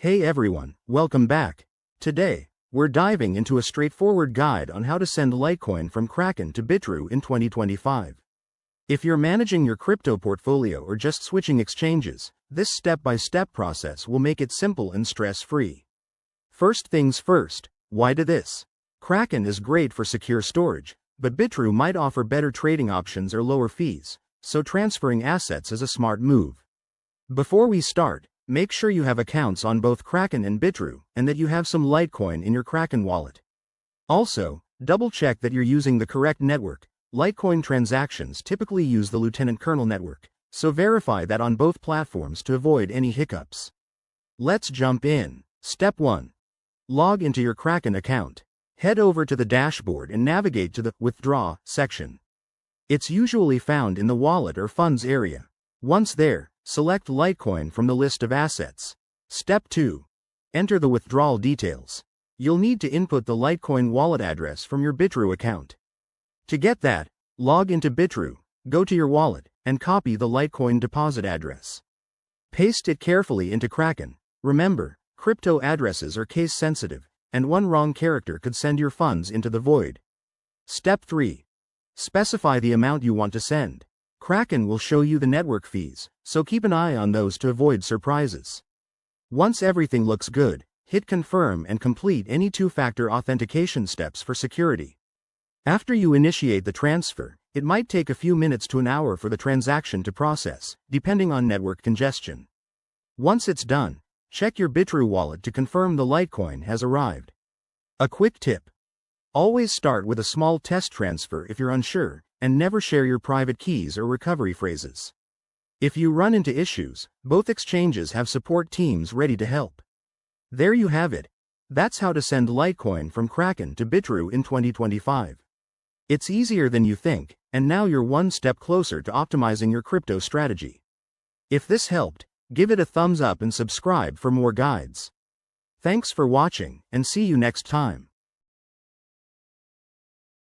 Hey everyone, welcome back. Today, we're diving into a straightforward guide on how to send Litecoin from Kraken to Bitrue in 2025. If you're managing your crypto portfolio or just switching exchanges, this step-by-step process will make it simple and stress-free. First things first, why do this? Kraken is great for secure storage, but Bitrue might offer better trading options or lower fees, so transferring assets is a smart move. Before we start, make sure you have accounts on both Kraken and Bitrue, and that you have some Litecoin in your Kraken wallet. Also, double-check that you're using the correct network. Litecoin transactions typically use the Lieutenant Kernel network, so verify that on both platforms to avoid any hiccups. Let's jump in. Step 1. Log into your Kraken account. Head over to the dashboard and navigate to the Withdraw section. It's usually found in the Wallet or Funds area. Once there, select Litecoin from the list of assets. Step 2. Enter the withdrawal details. You'll need to input the Litecoin wallet address from your Bitrue account. To get that, log into Bitrue, go to your wallet, and copy the Litecoin deposit address. Paste it carefully into Kraken. Remember, crypto addresses are case sensitive, and one wrong character could send your funds into the void. Step 3. Specify the amount you want to send. Kraken will show you the network fees, so keep an eye on those to avoid surprises. Once everything looks good, hit confirm and complete any two-factor authentication steps for security. After you initiate the transfer, it might take a few minutes to an hour for the transaction to process, depending on network congestion. Once it's done, check your Bitrue wallet to confirm the Litecoin has arrived. A quick tip. Always start with a small test transfer if you're unsure, and never share your private keys or recovery phrases. If you run into issues, both exchanges have support teams ready to help. There you have it. That's how to send Litecoin from Kraken to Bitrue in 2025. It's easier than you think, and now you're one step closer to optimizing your crypto strategy. If this helped, give it a thumbs up and subscribe for more guides. Thanks for watching, and see you next time.